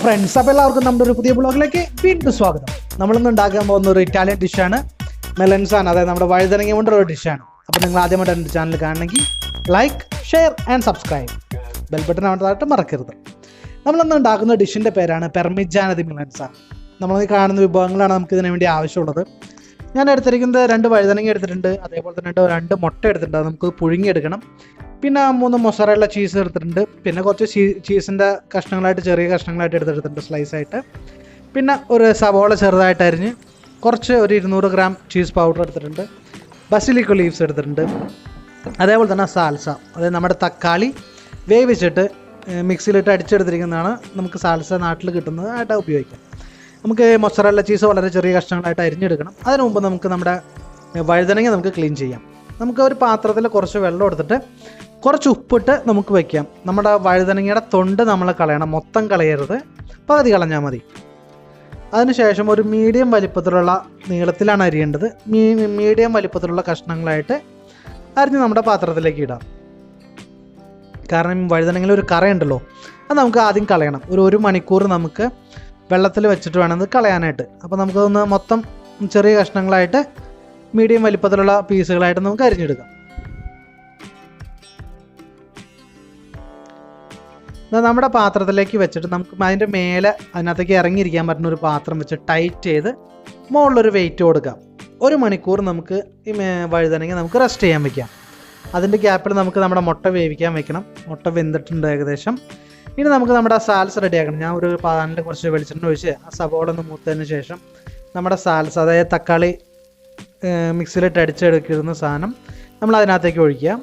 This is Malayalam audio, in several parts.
ഫ്രണ്ട്സ്, അപ്പോൾ എല്ലാവർക്കും നമ്മുടെ ഒരു പുതിയ ബ്ലോഗിലേക്ക് വീണ്ടും സ്വാഗതം. നമ്മളിന്ന് ഉണ്ടാക്കാൻ പോകുന്ന ഒരു ഇറ്റാലിയൻ ഡിഷാണ് മെലൻസാന. അതായത് നമ്മുടെ വഴുതനങ്ങ കൊണ്ടുള്ള ഒരു ഡിഷാണ്. അപ്പോൾ നിങ്ങൾ ആദ്യമായിട്ട് എൻ്റെ ചാനൽ കാണണമെങ്കിൽ like, share and subscribe, bell button അമർത്താനായിട്ട് മറക്കരുത്. നമ്മളിന്ന് ഉണ്ടാക്കുന്ന ഡിഷിൻ്റെ പേരാണ് പെർമിജാന ദി മെലൻസാന. നമ്മൾ കാണുന്ന വിഭവങ്ങളാണ് നമുക്ക് ഇതിനു വേണ്ടി ആവശ്യമുള്ളത്. ഞാൻ എടുത്തിരിക്കുന്നത് 2 വഴുതനങ്ങ എടുത്തിട്ടുണ്ട്, അതേപോലെ തന്നെ 2 മുട്ട എടുത്തിട്ടുണ്ട്. അത് നമുക്ക് പുഴുങ്ങിയെടുക്കണം. പിന്നെ 3 മൊസറല്ല ചീസ് എടുത്തിട്ടുണ്ട്. പിന്നെ കുറച്ച് ചീസിൻ്റെ കഷ്ണങ്ങളായിട്ട്, ചെറിയ കഷ്ണങ്ങളായിട്ട് എടുത്തിട്ടുണ്ട് സ്ലൈസായിട്ട്. പിന്നെ ഒരു സവോള ചെറുതായിട്ട് അരിഞ്ഞ്, കുറച്ച് ഒരു 200 ഗ്രാം ചീസ് പൗഡർ എടുത്തിട്ടുണ്ട്. ബസിലിക്കോ ലീവ്സ് എടുത്തിട്ടുണ്ട്. അതേപോലെ തന്നെ സാൽസ, അതായത് നമ്മുടെ തക്കാളി വേവിച്ചിട്ട് മിക്സിയിലിട്ട് അടിച്ചെടുത്തിരിക്കുന്നതാണ്. നമുക്ക് സാൽസ നാട്ടിൽ കിട്ടുന്നത് ആയിട്ട് ഉപയോഗിക്കാം. നമുക്ക് മൊസറല്ല ചീസ് വളരെ ചെറിയ കഷ്ണങ്ങളായിട്ട് അരിഞ്ഞെടുക്കണം. അതിന് മുമ്പ് നമുക്ക് നമ്മുടെ വഴുതനങ്ങ നമുക്ക് ക്ലീൻ ചെയ്യാം. നമുക്ക് ഒരു പാത്രത്തിൽ കുറച്ച് വെള്ളം എടുത്തിട്ട് കുറച്ച് ഉപ്പിട്ട് നമുക്ക് വയ്ക്കാം. നമ്മുടെ വഴുതനങ്ങയുടെ തൊണ്ട് നമ്മൾ കളയണം, മൊത്തം കളയരുത്, പകുതി കളഞ്ഞാൽ മതി. അതിനുശേഷം ഒരു മീഡിയം വലിപ്പത്തിലുള്ള നീളത്തിലാണ് അരിയേണ്ടത്. മീഡിയം വലിപ്പത്തിലുള്ള കഷ്ണങ്ങളായിട്ട് അരിഞ്ഞ് നമ്മുടെ പാത്രത്തിലേക്ക് ഇടാം. കാരണം വഴുതനങ്ങയിൽ ഒരു കറയുണ്ടല്ലോ, അത് നമുക്ക് ആദ്യം കളയണം. ഒരു മണിക്കൂർ നമുക്ക് വെള്ളത്തിൽ വെച്ചിട്ട് വേണം ഇത് കളയാനായിട്ട്. അപ്പോൾ നമുക്കൊന്ന് മൊത്തം ചെറിയ കഷ്ണങ്ങളായിട്ട് മീഡിയം വലിപ്പത്തിലുള്ള പീസുകളായിട്ട് നമുക്ക് അരിഞ്ഞെടുക്കാം. നമ്മുടെ പാത്രത്തിലേക്ക് വെച്ചിട്ട് നമുക്ക് അതിൻ്റെ മേലെ അതിനകത്തേക്ക് ഇറങ്ങിയിരിക്കാൻ പറ്റുന്ന ഒരു പാത്രം വെച്ച് ടൈറ്റ് ചെയ്ത് മുകളിലൊരു വെയിറ്റ് കൊടുക്കാം. 1 മണിക്കൂർ നമുക്ക് ഈ വഴുതനങ്ങ നമുക്ക് റെസ്റ്റ് ചെയ്യാൻ വയ്ക്കാം. അതിൻ്റെ ഗ്യാപ്പിൽ നമുക്ക് നമ്മുടെ മുട്ട വേവിക്കാൻ വെക്കണം. മുട്ട വെന്തിട്ടുണ്ട് ഏകദേശം. ഇനി നമുക്ക് നമ്മുടെ സാൽസ റെഡിയാക്കണം. ഞാൻ ഒരു പാനിൽ കുറച്ച് വെളിച്ചെണ്ണ ഒഴിച്ച് ആ സവോള ഒന്ന് മൂത്തതിന് ശേഷം നമ്മുടെ സാൽസ, അതായത് തക്കാളി മിക്സിയിലിട്ട് അടിച്ചെടുക്കുന്ന സാധനം നമ്മൾ അതിനകത്തേക്ക് ഒഴിക്കുക.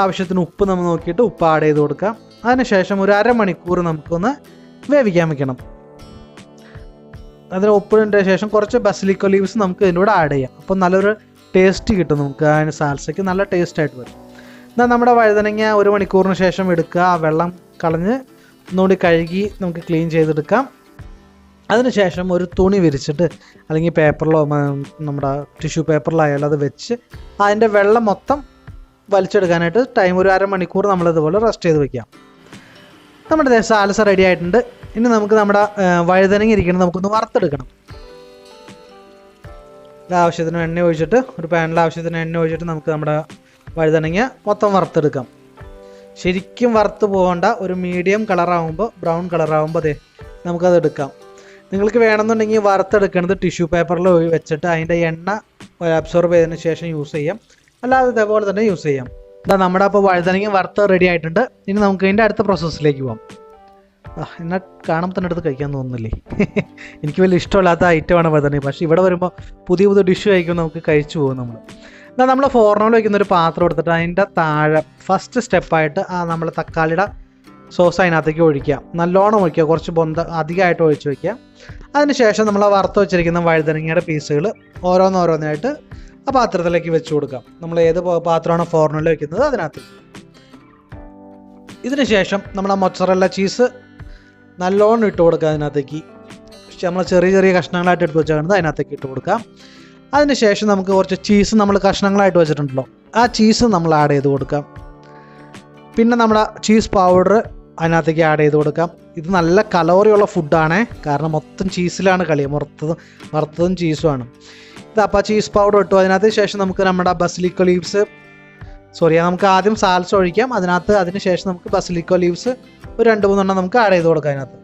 ആവശ്യത്തിന് ഉപ്പ് നമ്മൾ നോക്കിയിട്ട് ഉപ്പ് ആഡ് ചെയ്ത് കൊടുക്കാം. അതിനുശേഷം ഒരു അരമണിക്കൂർ നമുക്കൊന്ന് വേവിക്കാൻ വെക്കണം. അതിന് ഉപ്പിൻ്റെ ശേഷം കുറച്ച് ബസിലിക്കോ ലീവ്സ് നമുക്ക് ഇതിൻ്റെ കൂടെ ആഡ് ചെയ്യാം. അപ്പോൾ നല്ലൊരു ടേസ്റ്റ് കിട്ടും. നമുക്ക് അതിന് സാൽസയ്ക്ക് നല്ല ടേസ്റ്റായിട്ട് വരും. എന്നാൽ നമ്മുടെ വഴുതനങ്ങ 1 മണിക്കൂറിന് ശേഷം എടുക്കുക. ആ വെള്ളം കളഞ്ഞ് ഒന്നുകൂടി കഴുകി നമുക്ക് ക്ലീൻ ചെയ്തെടുക്കാം. അതിനുശേഷം ഒരു തുണി വിരിച്ചിട്ട്, അല്ലെങ്കിൽ പേപ്പറിലോ നമ്മുടെ ടിഷ്യൂ പേപ്പറിലായാലും അത് വെച്ച് അതിൻ്റെ വെള്ളം മൊത്തം വലിച്ചെടുക്കാനായിട്ട് ടൈം ഒരു അരമണിക്കൂർ നമ്മളിതുപോലെ റെസ്റ്റ് ചെയ്ത് വയ്ക്കാം. നമ്മുടെ സാൽസ റെഡി ആയിട്ടുണ്ട്. ഇനി നമുക്ക് നമ്മുടെ വഴുതനങ്ങ ഇരിക്കുന്നത് നമുക്കൊന്ന് വറുത്തെടുക്കണം. ആവശ്യത്തിന് എണ്ണ ഒഴിച്ചിട്ട്, ഒരു പാനിൽ ആവശ്യത്തിന് എണ്ണ ഒഴിച്ചിട്ട് നമുക്ക് നമ്മുടെ വഴുതനങ്ങ മൊത്തം വറുത്തെടുക്കാം. ശരിക്കും വറുത്ത് പോകേണ്ട, ഒരു മീഡിയം കളറാകുമ്പോൾ, ബ്രൗൺ കളറാകുമ്പോൾ അതെ നമുക്കത് എടുക്കാം. നിങ്ങൾക്ക് വേണമെന്നുണ്ടെങ്കിൽ വറുത്തെടുക്കുന്നത് ടിഷ്യൂ പേപ്പറിൽ വെച്ചിട്ട് അതിൻ്റെ എണ്ണ അബ്സോർബ് ചെയ്തതിന് ശേഷം യൂസ് ചെയ്യാം. അല്ലാതെ ഇതേപോലെ തന്നെ യൂസ് ചെയ്യാം. നമ്മുടെ അപ്പോൾ വഴുതനങ്ങ വറുത്ത് റെഡി ആയിട്ടുണ്ട്. ഇനി നമുക്ക് ഇതിൻ്റെ അടുത്ത പ്രോസസ്സിലേക്ക് പോകാം. എന്നാൽ കാണുമ്പോൾ തന്നെ എടുത്ത് കഴിക്കാൻ തോന്നുന്നില്ലേ? എനിക്ക് വലിയ ഇഷ്ടമില്ലാത്ത ഐറ്റമാണ് വഴുതനങ്ങ. പക്ഷേ ഇവിടെ വരുമ്പോൾ പുതിയ ഡിഷ് കഴിക്കുമ്പോൾ നമുക്ക് കഴിച്ചു പോകും. നമ്മൾ ഫോർണോയിൽ വയ്ക്കുന്ന ഒരു പാത്രം എടുത്തിട്ട് അതിൻ്റെ താഴെ ഫസ്റ്റ് സ്റ്റെപ്പായിട്ട് നമ്മൾ തക്കാളിയുടെ സോസ് അതിനകത്തേക്ക് ഒഴിക്കുക. നല്ലോണം ഒഴിക്കുക, കുറച്ച് അധികമായിട്ട് ഒഴിച്ച് വയ്ക്കുക. അതിനുശേഷം നമ്മൾ വറുത്ത് വെച്ചിരിക്കുന്ന വഴുതനങ്ങയുടെ പീസുകൾ ഓരോന്നോരോന്നായിട്ട് ആ പാത്രത്തിലേക്ക് വെച്ച് കൊടുക്കാം. നമ്മൾ ഏത് പാത്രമാണോ ഫോർണോയിൽ വയ്ക്കുന്നത് അതിനകത്ത്. ഇതിന് ശേഷം നമ്മൾ മൊസറല്ല ചീസ് നല്ലോണം ഇട്ട് കൊടുക്കുക. അതിനകത്തേക്ക് നമ്മൾ ചെറിയ ചെറിയ കഷ്ണങ്ങളായിട്ട് എടുത്ത് വെച്ചാൽ അതിനകത്തേക്ക് ഇട്ട് കൊടുക്കാം. അതിന് ശേഷം നമുക്ക് കുറച്ച് ചീസ് നമ്മൾ കഷ്ണങ്ങളായിട്ട് വെച്ചിട്ടുണ്ടല്ലോ, ആ ചീസ് നമ്മൾ ആഡ് ചെയ്ത് കൊടുക്കാം. പിന്നെ നമ്മുടെ ചീസ് പൗഡർ അതിനകത്തേക്ക് ആഡ് ചെയ്ത് കൊടുക്കാം. ഇത് നല്ല കലോറിയുള്ള ഫുഡാണ്, കാരണം മൊത്തം ചീസിലാണ് കളി, വറുത്തതും ചീസുമാണ് ഇത്. അപ്പോൾ ചീസ് പൗഡർ ഇട്ടു. അതിനകത്ത് ശേഷം നമുക്ക് നമ്മുടെ ബസിലിക്കോ ലീവ്സ്, നമുക്ക് ആദ്യം സാൽസ ഒഴിക്കാം. അതിന് ശേഷം നമുക്ക് ബസിലിക്കോ ലീവ്സ് ഒരു 2-3 എണ്ണം നമുക്ക് ആഡ് ചെയ്ത് കൊടുക്കാം. അതിനകത്ത്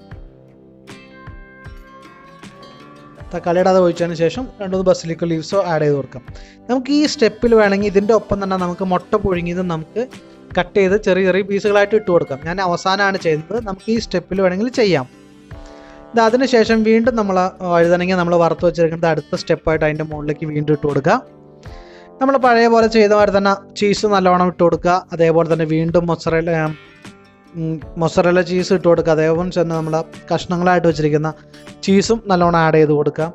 തക്കാളിയുടെ അത് ഒഴിച്ചതിന് ശേഷം 2-3 ബസിലിക്കോ ലീവ്സോ ആഡ് ചെയ്ത് കൊടുക്കാം. നമുക്ക് ഈ സ്റ്റെപ്പിൽ വേണമെങ്കിൽ ഇതിൻ്റെ ഒപ്പം തന്നെ നമുക്ക് മുട്ട പുഴുങ്ങിയത് നമുക്ക് കട്ട് ചെയ്ത് ചെറിയ ചെറിയ പീസുകളായിട്ട് ഇട്ട് കൊടുക്കാം. ഞാൻ അവസാനമാണ് ചെയ്തത്. നമുക്ക് ഈ സ്റ്റെപ്പിൽ വേണമെങ്കിൽ ചെയ്യാം. അതിനുശേഷം വീണ്ടും നമ്മൾ വഴുതനങ്ങ നമ്മൾ വറുത്ത് വെച്ചിരിക്കുന്നത് അടുത്ത സ്റ്റെപ്പായിട്ട് അതിൻ്റെ മുകളിലേക്ക് വീണ്ടും ഇട്ട് കൊടുക്കുക. നമ്മൾ പഴയ പോലെ ചെയ്ത മാതിരി തന്നെ ചീസ് നല്ലോണം ഇട്ട് കൊടുക്കുക. അതേപോലെ തന്നെ വീണ്ടും മൊസറല്ല ചീസ് ഇട്ട് കൊടുക്കുക. അതേപോലെ തന്നെ നമ്മൾ കഷ്ണങ്ങളായിട്ട് വെച്ചിരിക്കുന്ന ചീസും നല്ലോണം ആഡ് ചെയ്ത് കൊടുക്കുക.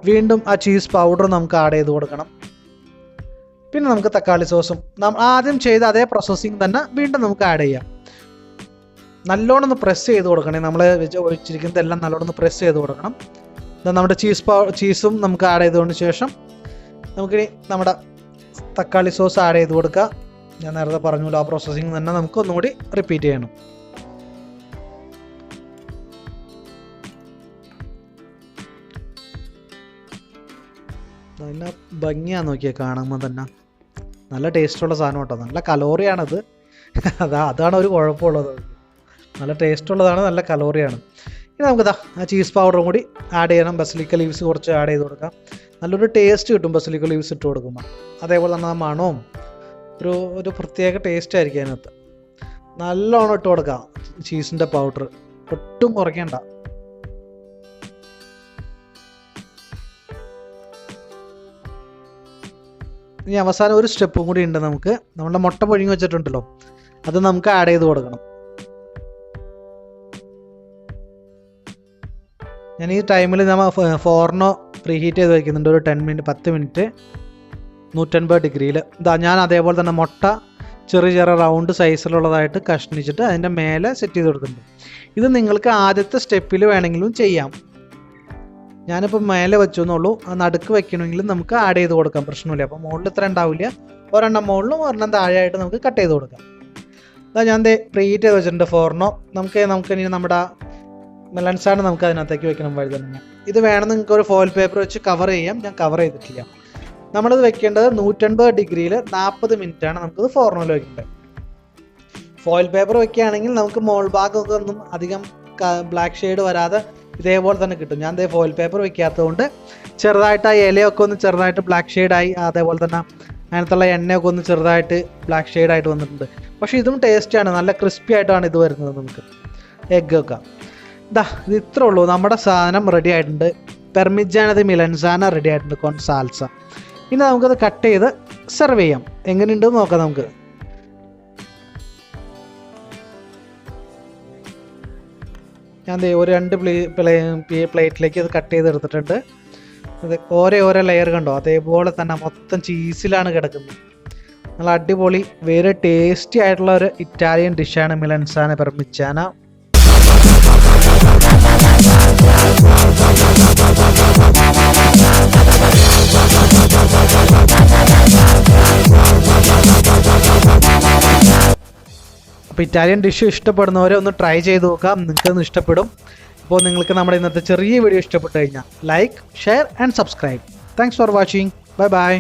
വീണ്ടും ആ ചീസ് പൗഡർ നമുക്ക് ആഡ് ചെയ്ത് കൊടുക്കണം. പിന്നെ നമുക്ക് തക്കാളി സോസും ആദ്യം ചെയ്ത അതേ പ്രോസസ്സിങ് തന്നെ വീണ്ടും നമുക്ക് ആഡ് ചെയ്യാം. നല്ലോണം ഒന്ന് പ്രസ് ചെയ്ത് കൊടുക്കണേ. നമ്മൾ ഒഴിച്ചിരിക്കുന്നതെല്ലാം നല്ലോണം ഒന്ന് പ്രസ് ചെയ്ത് കൊടുക്കണം. നമ്മുടെ ചീസും നമുക്ക് ആഡ് ചെയ്തതിന് ശേഷം നമുക്കിനി നമ്മുടെ തക്കാളി സോസ് ആഡ് ചെയ്ത് കൊടുക്കുക. ഞാൻ നേരത്തെ പറഞ്ഞല്ലോ, ആ പ്രോസസ്സിങ് തന്നെ നമുക്ക് ഒന്നുകൂടി റിപ്പീറ്റ് ചെയ്യണം. നല്ല ഭംഗിയാന്ന് നോക്കിയാൽ കാണുമ്പോൾ തന്നെ. നല്ല ടേസ്റ്റുള്ള സാധനം കേട്ടോ. നല്ല കലോറിയാണത്. അതാണ് ഒരു കുഴപ്പമുള്ളത്. നല്ല ടേസ്റ്റുള്ളതാണ്, നല്ല കലോറിയാണ്. ഇനി നമുക്കിതാ ആ ചീസ് പൗഡറും കൂടി ആഡ് ചെയ്യണം. ബസിലിക്ക ലീവ്സ് കുറച്ച് ആഡ് ചെയ്ത് കൊടുക്കാം. നല്ലൊരു ടേസ്റ്റ് കിട്ടും ബസിലിക്ക ലീവ്സ് ഇട്ട് കൊടുക്കുമ്പോൾ. അതേപോലെ തന്നെ ആ മണവും ഒരു പ്രത്യേക ടേസ്റ്റ് ആയിരിക്കും അതിനകത്ത്. നല്ലോണം ഇട്ട് കൊടുക്കാം ചീസിൻ്റെ പൗഡർ, ഒട്ടും കുറയ്ക്കണ്ട. ഇനി അവസാനം ഒരു സ്റ്റെപ്പും കൂടി ഉണ്ട് നമുക്ക്. നമ്മളുടെ മുട്ട പുഴുങ്ങി വെച്ചിട്ടുണ്ടല്ലോ, അത് നമുക്ക് ആഡ് ചെയ്ത് കൊടുക്കണം. ഞാൻ ഈ ടൈമിൽ നമ്മൾ ഫോറിനോ പ്രീ ഹീറ്റ് ചെയ്ത് വയ്ക്കുന്നുണ്ട്. ഒരു 10 മിനിറ്റ് 150 ഡിഗ്രിയിൽ. ഞാൻ അതേപോലെ തന്നെ മുട്ട ചെറിയ റൗണ്ട് സൈസിലുള്ളതായിട്ട് കഷ്ണിച്ചിട്ട് അതിൻ്റെ മേലെ സെറ്റ് ചെയ്ത് കൊടുക്കുന്നുണ്ട്. ഇത് നിങ്ങൾക്ക് ആദ്യത്തെ സ്റ്റെപ്പിൽ വേണമെങ്കിലും ചെയ്യാം. ഞാനിപ്പോൾ മേലെ വെച്ചു എന്നുള്ളൂ. നടുക്ക് വെക്കണമെങ്കിലും നമുക്ക് ആഡ് ചെയ്ത് കൊടുക്കാം, പ്രശ്നമില്ല. അപ്പോൾ മുകളിൽ ഇത്ര ഉണ്ടാവില്ല. ഒരെണ്ണം മുകളിലും ഒരെണ്ണം താഴെയായിട്ട് നമുക്ക് കട്ട് ചെയ്ത് കൊടുക്കാം. ഞാൻ പ്രീ ഹീറ്റ് ചെയ്ത് വെച്ചിട്ടുണ്ട് ഫോറിനോ. നമുക്ക് ഇനി നമ്മുടെ മെലൻസാന നമുക്ക് അതിനകത്തേക്ക് വെക്കണം വഴുതനങ്ങ. ഇത് വേണം നിങ്ങൾക്ക് ഒരു ഫോയിൽ പേപ്പർ വെച്ച് കവർ ചെയ്യാം. ഞാൻ കവർ ചെയ്തിട്ടില്ല. നമ്മളിത് വെക്കേണ്ടത് 150 ഡിഗ്രിയിൽ 40 മിനിറ്റാണ് നമുക്കിത് ഫോറിനോയിൽ വെക്കേണ്ടത്. ഫോയിൽ പേപ്പർ വെക്കുകയാണെങ്കിൽ നമുക്ക് മോൾ ഭാഗമൊക്കെ ഒന്നും അധികം ബ്ലാക്ക് ഷെയ്ഡ് വരാതെ ഇതേപോലെ തന്നെ കിട്ടും. ഞാൻ ഫോയിൽ പേപ്പർ വെക്കാത്തതുകൊണ്ട് ചെറുതായിട്ട് ആ ഇലയൊക്കെ ഒന്ന് ചെറുതായിട്ട് ബ്ലാക്ക് ഷെയ്ഡായി, അതേപോലെ തന്നെ അതിനകത്തുള്ള എണ്ണയൊക്കെ ഒന്ന് ചെറുതായിട്ട് ബ്ലാക്ക് ഷെയ്ഡായിട്ട് വന്നിട്ടുണ്ട്. പക്ഷേ ഇതും ടേസ്റ്റിയാണ്, നല്ല ക്രിസ്പി ആയിട്ടാണ് ഇത് വരുന്നത്. നമുക്ക് എഗ്ഗ് വെക്കാം. ഇത് ഇത്രേ ഉള്ളൂ. നമ്മുടെ സാധനം റെഡി ആയിട്ടുണ്ട്. പെർമിജാന ദി മിലൻസാന റെഡി ആയിട്ടുണ്ട് കോൺ സാൽസ. ഇനി നമുക്കത് കട്ട് ചെയ്ത് സെർവ് ചെയ്യാം. എങ്ങനെയുണ്ടെന്ന് നോക്കാം നമുക്ക്. ഞാൻ ഒരു 2 പ്ലേറ്റിലേക്ക് അത് കട്ട് ചെയ്തെടുത്തിട്ടുണ്ട്. അത് ഓരോ ലെയർ കണ്ടോ, അതേപോലെ തന്നെ മൊത്തം ചീസിലാണ് കിടക്കുന്നത്. നല്ല അടിപൊളി വേറെ ടേസ്റ്റി ആയിട്ടുള്ള ഒരു ഇറ്റാലിയൻ ഡിഷാണ് മെലൻസാന പെർമിജാന. അപ്പോൾ ഇറ്റാലിയൻ ഡിഷ് ഇഷ്ടപ്പെടുന്നവരെ ഒന്ന് ട്രൈ ചെയ്ത് നോക്കാം, നിങ്ങൾക്കൊന്ന് ഇഷ്ടപ്പെടും. അപ്പോൾ നിങ്ങൾക്ക് നമ്മുടെ ഇന്നത്തെ ചെറിയ വീഡിയോ ഇഷ്ടപ്പെട്ടു കഴിഞ്ഞാൽ like, share and subscribe. Thanks for watching. Bye bye.